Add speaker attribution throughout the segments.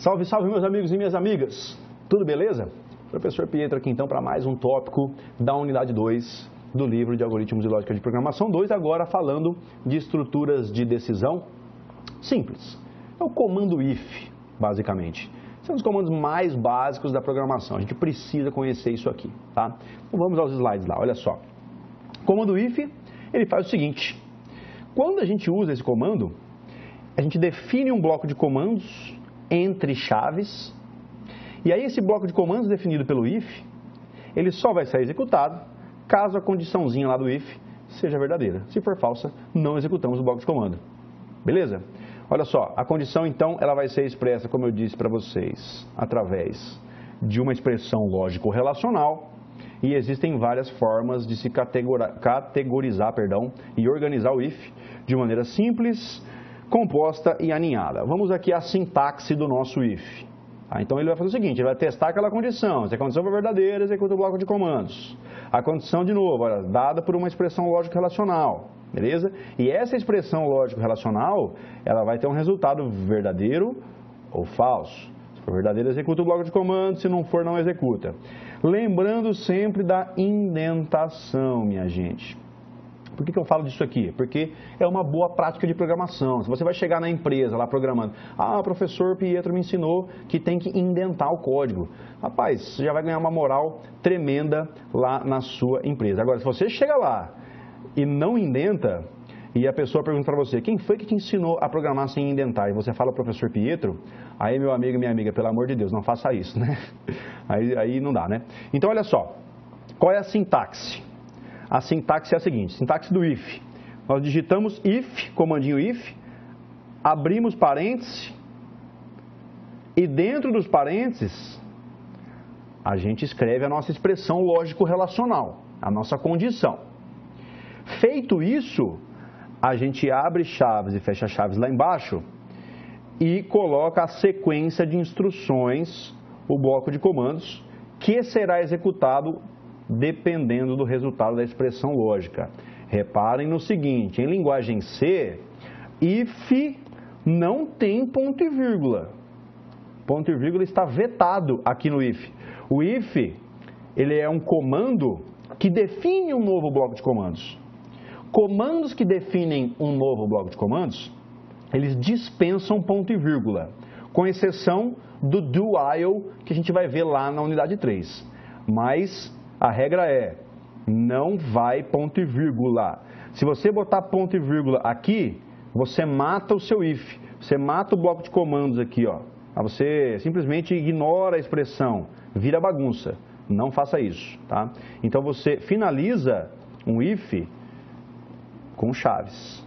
Speaker 1: Salve, salve meus amigos e minhas amigas, tudo beleza? Professor Pietro aqui então para mais um tópico da unidade 2 do livro de Algoritmos e Lógica de Programação 2, agora falando de estruturas de decisão simples. É o comando if, basicamente. São os comandos mais básicos da programação, a gente precisa conhecer isso aqui, tá? Então vamos aos slides lá, olha só. O comando if, ele faz o seguinte, quando a gente usa esse comando, a gente define um bloco de comandos entre chaves, e aí esse bloco de comandos definido pelo if, ele só vai ser executado caso a condiçãozinha lá do if seja verdadeira. Se for falsa, não executamos o bloco de comando. Beleza? Olha só, a condição então ela vai ser expressa, como eu disse para vocês, através de uma expressão lógico-relacional, e existem várias formas de se categorizar e organizar o if de maneira simples, composta e aninhada. Vamos aqui à sintaxe do nosso if. Então ele vai fazer o seguinte, ele vai testar aquela condição. Se a condição for verdadeira, executa o bloco de comandos. A condição, de novo, dada por uma expressão lógico-relacional. Beleza? E essa expressão lógico-relacional, ela vai ter um resultado verdadeiro ou falso. Se for verdadeiro, executa o bloco de comandos. Se não for, não executa. Lembrando sempre da indentação, minha gente. Por que eu falo disso aqui? Porque é uma boa prática de programação. Se você vai chegar na empresa lá programando, o professor Pietro me ensinou que tem que indentar o código. Rapaz, você já vai ganhar uma moral tremenda lá na sua empresa. Agora, se você chega lá e não indenta, e a pessoa pergunta para você, quem foi que te ensinou a programar sem indentar? E você fala, professor Pietro, aí meu amigo e minha amiga, pelo amor de Deus, não faça isso, né? Aí não dá, né? Então, olha só, qual é a sintaxe? A sintaxe é a seguinte, sintaxe do if. Nós digitamos if, comandinho if, abrimos parênteses e dentro dos parênteses a gente escreve a nossa expressão lógico-relacional, a nossa condição. Feito isso, a gente abre chaves e fecha chaves lá embaixo e coloca a sequência de instruções, o bloco de comandos, que será executado dependendo do resultado da expressão lógica. Reparem no seguinte, em linguagem C, if não tem ponto e vírgula. Ponto e vírgula está vetado aqui no if. O if, ele é um comando que define um novo bloco de comandos. Comandos que definem um novo bloco de comandos, eles dispensam ponto e vírgula, com exceção do do while, que a gente vai ver lá na unidade 3. Mas a regra é, não vai ponto e vírgula. Se você botar ponto e vírgula aqui, você mata o seu if. Você mata o bloco de comandos aqui, ó. Você simplesmente ignora a expressão, vira bagunça. Não faça isso, tá? Então você finaliza um if com chaves,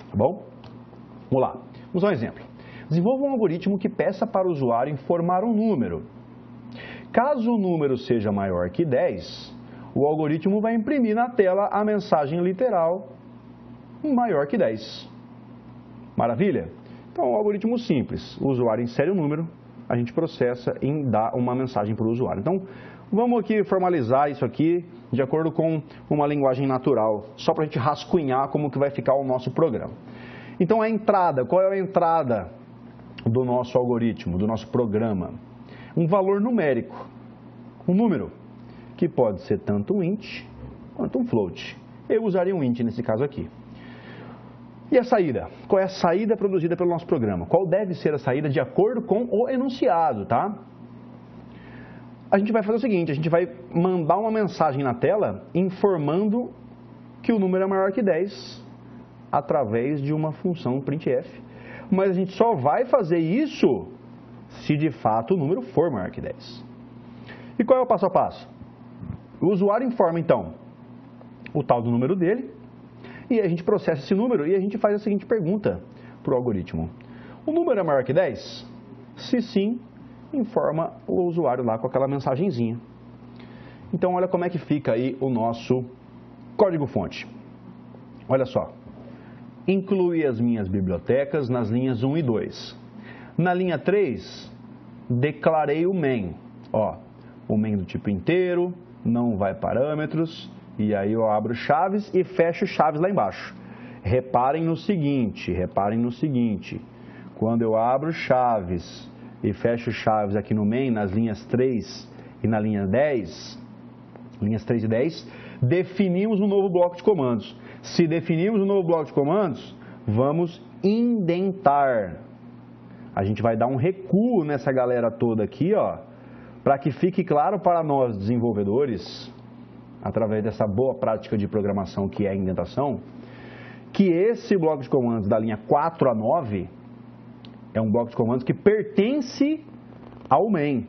Speaker 1: tá bom? Vamos lá, vamos dar um exemplo. Desenvolva um algoritmo que peça para o usuário informar um número. Caso o número seja maior que 10, o algoritmo vai imprimir na tela a mensagem literal maior que 10. Maravilha? Então, é um algoritmo simples. O usuário insere o número, a gente processa e dá uma mensagem para o usuário. Então, vamos aqui formalizar isso aqui de acordo com uma linguagem natural, só para a gente rascunhar como que vai ficar o nosso programa. Então, a entrada, qual é a entrada do nosso algoritmo, do nosso programa? Um valor numérico, um número, que pode ser tanto um int quanto um float. Eu usaria um int nesse caso aqui. E a saída? Qual é a saída produzida pelo nosso programa? Qual deve ser a saída de acordo com o enunciado, tá? A gente vai fazer o seguinte, a gente vai mandar uma mensagem na tela informando que o número é maior que 10 através de uma função printf. Mas a gente só vai fazer isso se de fato o número for maior que 10. E qual é o passo a passo? O usuário informa então o tal do número dele e a gente processa esse número e a gente faz a seguinte pergunta para o algoritmo. O número é maior que 10? Se sim, informa o usuário lá com aquela mensagenzinha. Então olha como é que fica aí o nosso código-fonte. Olha só. Inclui as minhas bibliotecas nas linhas 1 e 2. Na linha 3, declarei o main. Ó, o main do tipo inteiro, não vai parâmetros, e aí eu abro chaves e fecho chaves lá embaixo. Reparem no seguinte, quando eu abro chaves e fecho chaves aqui no main, nas linhas 3 e na linha 10, linhas 3 e 10, definimos um novo bloco de comandos. Se definimos um novo bloco de comandos, vamos indentar. A gente vai dar um recuo nessa galera toda aqui, ó, para que fique claro para nós desenvolvedores, através dessa boa prática de programação que é a indentação, que esse bloco de comandos da linha 4 a 9 é um bloco de comandos que pertence ao main.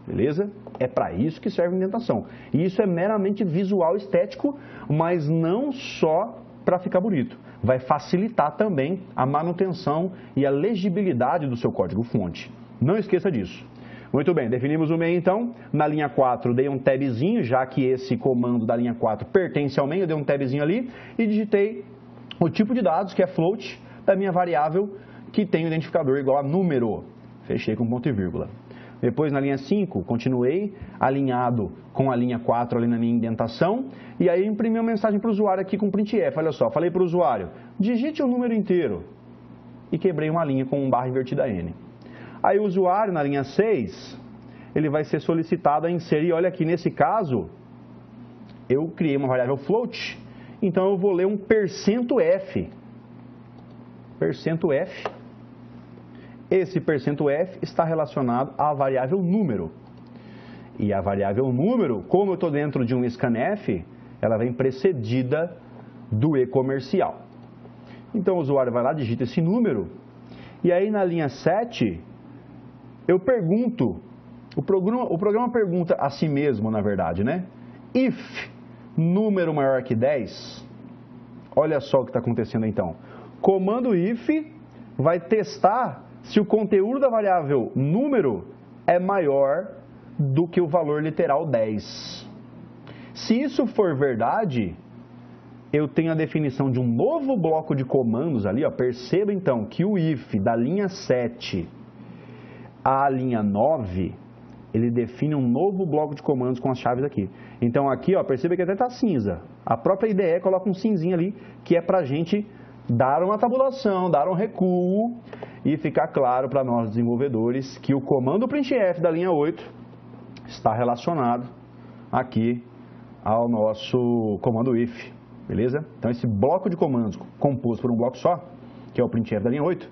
Speaker 1: Beleza? É para isso que serve a indentação. E isso é meramente visual estético, mas não só para ficar bonito. Vai facilitar também a manutenção e a legibilidade do seu código-fonte. Não esqueça disso. Muito bem, definimos o main então. Na linha 4 dei um tabzinho, já que esse comando da linha 4 pertence ao main, eu dei um tabzinho ali e digitei o tipo de dados, que é float, da minha variável que tem o identificador igual a número. Fechei com ponto e vírgula. Depois, na linha 5, continuei alinhado com a linha 4 ali na minha indentação. E aí, imprimi uma mensagem para o usuário aqui com printf. Olha só, falei para o usuário, digite o número inteiro. E quebrei uma linha com um barra invertida N. Aí, o usuário, na linha 6, ele vai ser solicitado a inserir. Olha aqui, nesse caso, eu criei uma variável float. Então, eu vou ler um %f. %f. Esse %f está relacionado à variável número. E a variável número, como eu estou dentro de um scanf, ela vem precedida do e-comercial. Então o usuário vai lá, digita esse número, e aí na linha 7, eu pergunto, o programa pergunta a si mesmo, na verdade, né? If número maior que 10, olha só o que está acontecendo então. Comando if vai testar se o conteúdo da variável número é maior do que o valor literal 10. Se isso for verdade, eu tenho a definição de um novo bloco de comandos ali, ó. Perceba então que o if da linha 7 à linha 9, ele define um novo bloco de comandos com as chaves aqui. Então aqui, ó, perceba que até está cinza. A própria IDE coloca um cinzinho ali, que é para a gente dar uma tabulação, dar um recuo e ficar claro para nós desenvolvedores que o comando printf da linha 8 está relacionado aqui ao nosso comando if, beleza? Então esse bloco de comandos composto por um bloco só, que é o printf da linha 8,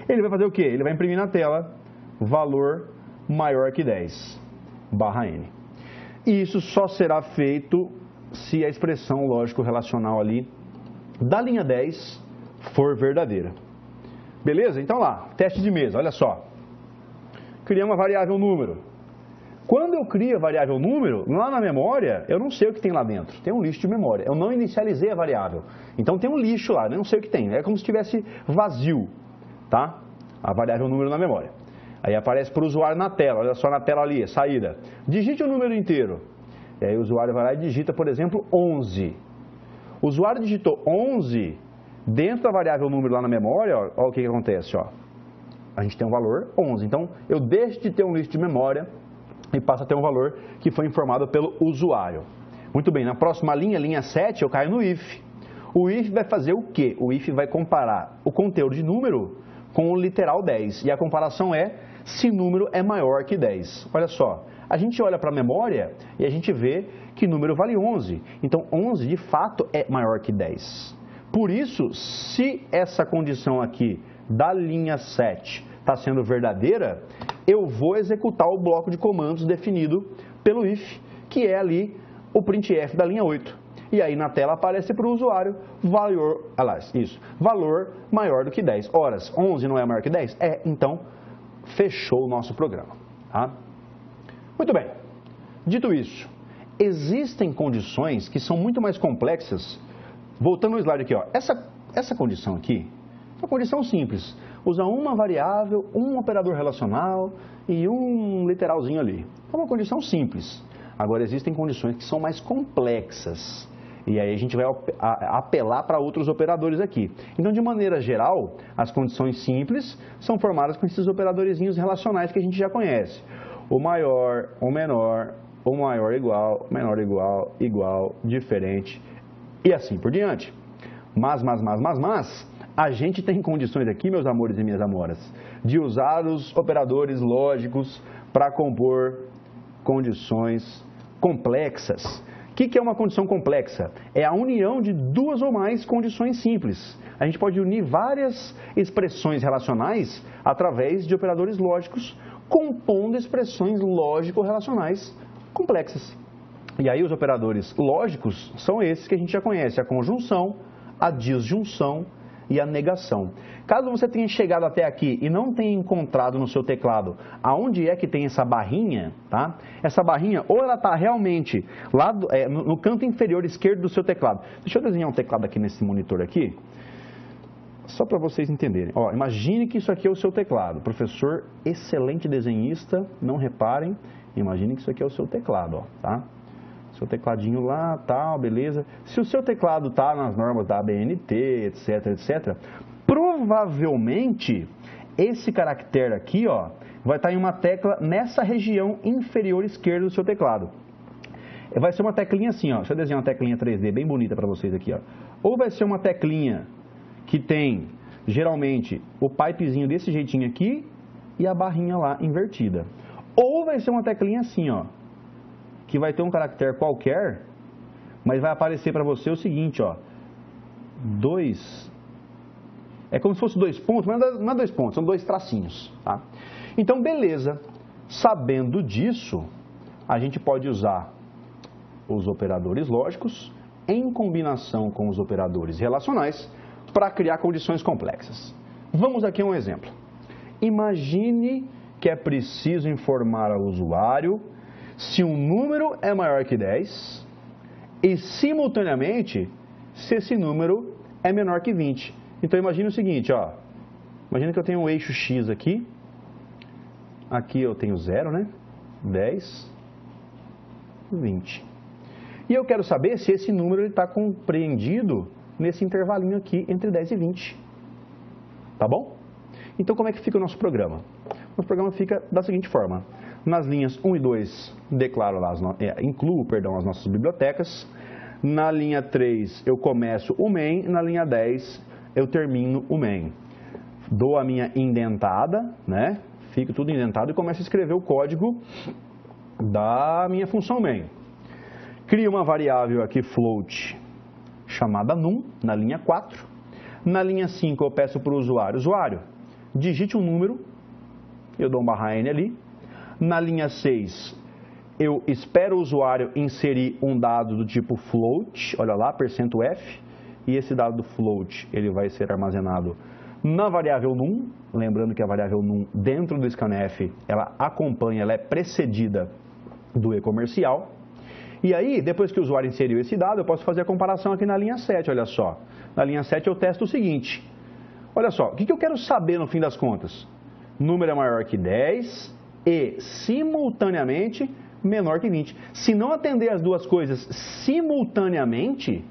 Speaker 1: ele vai fazer o quê? Ele vai imprimir na tela valor maior que 10, barra n. E isso só será feito se a expressão lógico-relacional ali da linha 10 for verdadeira. Beleza? Então lá, teste de mesa, olha só. Criei uma variável número. Quando eu crio a variável número, lá na memória, eu não sei o que tem lá dentro. Tem um lixo de memória. Eu não inicializei a variável. Então tem um lixo lá, eu não sei o que tem. É como se estivesse vazio, tá? A variável número na memória. Aí aparece para o usuário na tela, olha só na tela ali, saída. Digite o número inteiro. E aí o usuário vai lá e digita, por exemplo, 11. O usuário digitou 11, dentro da variável número lá na memória, ó, olha o que acontece, ó. A gente tem um valor 11. Então, eu deixo de ter um lixo de memória e passo a ter um valor que foi informado pelo usuário. Muito bem, na próxima linha, linha 7, eu caio no if. O if vai fazer o quê? O if vai comparar o conteúdo de número com o literal 10. E a comparação é se número é maior que 10. Olha só, a gente olha para a memória e a gente vê que número vale 11. Então, 11 de fato é maior que 10. Por isso, se essa condição aqui da linha 7 está sendo verdadeira, eu vou executar o bloco de comandos definido pelo if, que é ali o printf da linha 8. E aí na tela aparece para o usuário valor maior do que 10. Horas, 11 não é maior que 10? É, então fechou o nosso programa. Tá? Muito bem, dito isso, existem condições que são muito mais complexas. Voltando ao slide aqui, ó. Essa condição aqui é uma condição simples. Usa uma variável, um operador relacional e um literalzinho ali. É uma condição simples. Agora, existem condições que são mais complexas. E aí a gente vai apelar para outros operadores aqui. Então, de maneira geral, as condições simples são formadas com esses operadorzinhos relacionais que a gente já conhece. O maior, o menor, o maior igual, menor igual, igual, diferente e assim por diante. Mas, a gente tem condições aqui, meus amores e minhas amoras, de usar os operadores lógicos para compor condições complexas. O que é uma condição complexa? É a união de duas ou mais condições simples. A gente pode unir várias expressões relacionais através de operadores lógicos, compondo expressões lógico-relacionais complexas. E aí os operadores lógicos são esses que a gente já conhece, a conjunção, a disjunção e a negação. Caso você tenha chegado até aqui e não tenha encontrado no seu teclado aonde é que tem essa barrinha, tá? Essa barrinha, ou ela está realmente lá no canto inferior esquerdo do seu teclado. Deixa eu desenhar um teclado aqui nesse monitor aqui, só para vocês entenderem. Ó, imagine que isso aqui é o seu teclado. Professor, excelente desenhista, não reparem, imagine que isso aqui é o seu teclado, ó, tá? Seu tecladinho lá, tal, beleza. Se o seu teclado está nas normas da ABNT, etc, etc, provavelmente esse caractere aqui, ó, vai estar em uma tecla nessa região inferior esquerda do seu teclado. Vai ser uma teclinha assim, ó. Deixa eu desenhar uma teclinha 3D bem bonita para vocês aqui, ó. Ou vai ser uma teclinha que tem, geralmente, o pipezinho desse jeitinho aqui e a barrinha lá invertida. Ou vai ser uma teclinha assim, ó, que vai ter um caractere qualquer, mas vai aparecer para você o seguinte, ó, é como se fosse 2 pontos, mas não é 2 pontos, são 2 tracinhos, tá? Então, beleza, sabendo disso, a gente pode usar os operadores lógicos em combinação com os operadores relacionais para criar condições complexas. Vamos aqui a um exemplo. Imagine que é preciso informar ao usuário se um número é maior que 10 e, simultaneamente, se esse número é menor que 20. Então, imagine o seguinte, ó. Imagina que eu tenho um eixo X aqui. Aqui eu tenho 0, né? 10, 20. E eu quero saber se esse número está compreendido nesse intervalinho aqui entre 10 e 20. Tá bom? Então, como é que fica o nosso programa? O programa fica da seguinte forma. Nas linhas 1 e 2, incluo as nossas bibliotecas. Na linha 3, eu começo o main. Na linha 10, eu termino o main. Dou a minha indentada, né? Fica tudo indentado e começo a escrever o código da minha função main. Crio uma variável aqui, float, chamada num, na linha 4. Na linha 5, eu peço para o usuário, digite um número, eu dou um /n ali. Na linha 6, eu espero o usuário inserir um dado do tipo float, olha lá, %f, e esse dado do float, ele vai ser armazenado na variável num, lembrando que a variável num dentro do scanf, ela é precedida do e-comercial. E aí, depois que o usuário inseriu esse dado, eu posso fazer a comparação aqui na linha 7, olha só. Na linha 7 eu testo o seguinte, olha só, o que eu quero saber no fim das contas? Número é maior que 10 e, simultaneamente, menor que 20. Se não atender as duas coisas simultaneamente,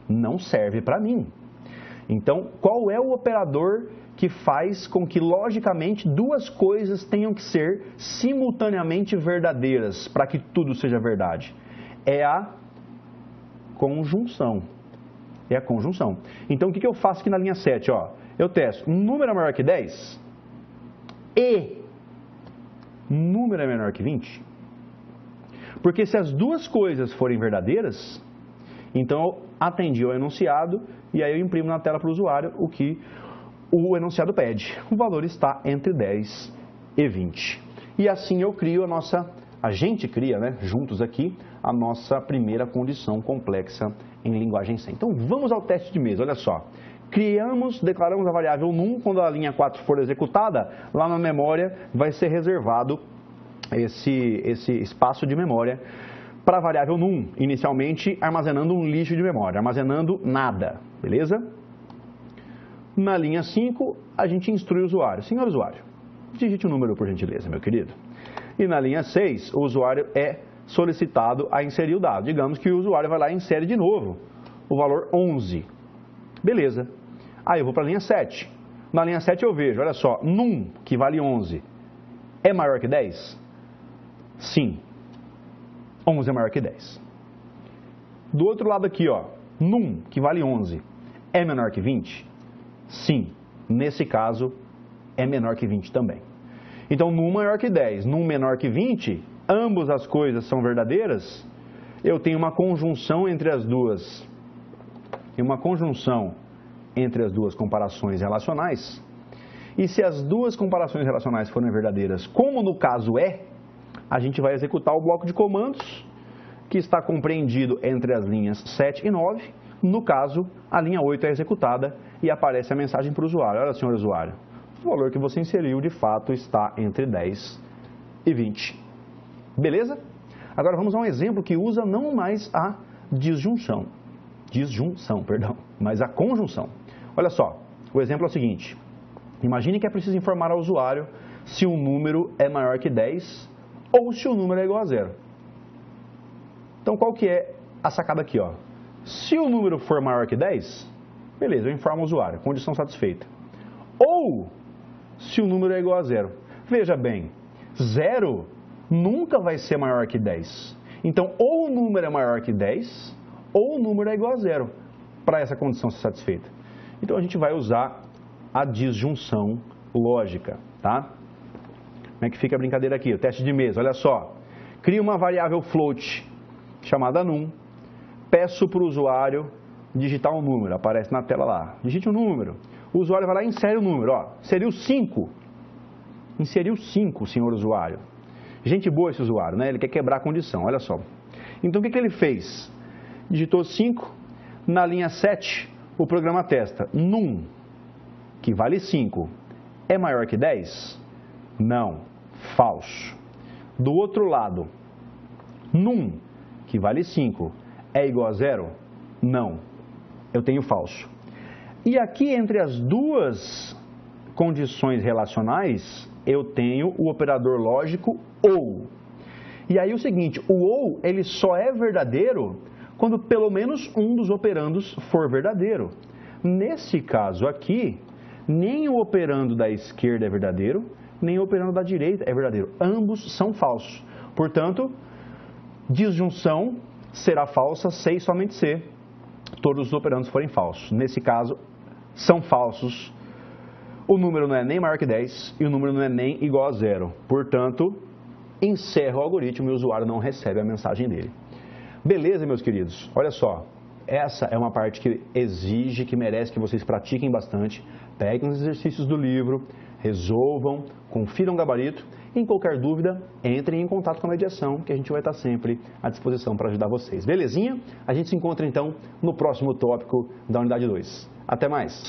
Speaker 1: não serve para mim. Então, qual é o operador que faz com que, logicamente, duas coisas tenham que ser simultaneamente verdadeiras para que tudo seja verdade? É a conjunção. É a conjunção. Então, o que eu faço aqui na linha 7? Ó, eu testo, número é maior que 10 e número é menor que 20. Porque se as duas coisas forem verdadeiras, então eu atendi ao enunciado e aí eu imprimo na tela para o usuário o que o enunciado pede. O valor está entre 10 e 20. E assim eu crio a gente cria, né, juntos aqui, a nossa primeira condição complexa em linguagem C. Então vamos ao teste de mesa, olha só. Declaramos a variável num, quando a linha 4 for executada, lá na memória vai ser reservado esse espaço de memória para a variável num, inicialmente armazenando um lixo de memória, armazenando nada, beleza? Na linha 5, a gente instrui o usuário. Senhor usuário, digite um número por gentileza, meu querido. E na linha 6, o usuário é solicitado a inserir o dado. Digamos que o usuário vai lá e insere de novo o valor 11. Beleza. Aí eu vou para a linha 7. Na linha 7 eu vejo, olha só, num, que vale 11, é maior que 10? Sim. 11 é maior que 10. Do outro lado aqui, ó, num, que vale 11, é menor que 20? Sim, nesse caso é menor que 20 também. Então, num maior que 10, num menor que 20, ambas as coisas são verdadeiras, eu tenho uma conjunção entre as duas. E uma conjunção entre as duas comparações relacionais. E se as duas comparações relacionais forem verdadeiras, como no caso é, a gente vai executar o bloco de comandos que está compreendido entre as linhas 7 e 9. No caso, a linha 8 é executada e aparece a mensagem para o usuário. Olha, senhor usuário, o valor que você inseriu de fato está entre 10 e 20. Beleza? Agora vamos a um exemplo que usa não mais a disjunção, mas a conjunção. Olha só, o exemplo é o seguinte. Imagine que é preciso informar ao usuário se um número é maior que 10 ou se o número é igual a zero. Então, qual que é a sacada aqui, ó? Se o número for maior que 10, beleza, eu informo o usuário, condição satisfeita. Ou se o número é igual a zero. Veja bem, 0 nunca vai ser maior que 10. Então, ou o número é maior que 10, ou o número é igual a zero, para essa condição ser satisfeita. Então, a gente vai usar a disjunção lógica, tá? Como é que fica a brincadeira aqui? O teste de mesa, olha só. Cria uma variável float chamada num, peço para o usuário digitar um número, aparece na tela lá. Digite um número. O usuário vai lá e insere o número, ó. Inseriu 5. Inseriu 5, senhor usuário. Gente boa esse usuário, né? Ele quer quebrar a condição, olha só. Então, o que ele fez? Digitou 5, na linha 7, o programa testa. Num, que vale 5, é maior que 10? Não, falso. Do outro lado, num, que vale 5, é igual a zero? Não, eu tenho falso. E aqui, entre as duas condições relacionais, eu tenho o operador lógico OU. E aí o seguinte, o OU, ele só é verdadeiro quando pelo menos um dos operandos for verdadeiro. Nesse caso aqui, nem o operando da esquerda é verdadeiro, nem o operando da direita é verdadeiro. Ambos são falsos. Portanto, disjunção será falsa se e somente se todos os operandos forem falsos. Nesse caso, são falsos. O número não é nem maior que 10 e o número não é nem igual a zero. Portanto, encerra o algoritmo e o usuário não recebe a mensagem dele. Beleza, meus queridos? Olha só, essa é uma parte que exige, que merece que vocês pratiquem bastante. Peguem os exercícios do livro, resolvam, confiram o gabarito. Em qualquer dúvida, entrem em contato com a mediação, que a gente vai estar sempre à disposição para ajudar vocês. Belezinha? A gente se encontra então no próximo tópico da unidade 2. Até mais!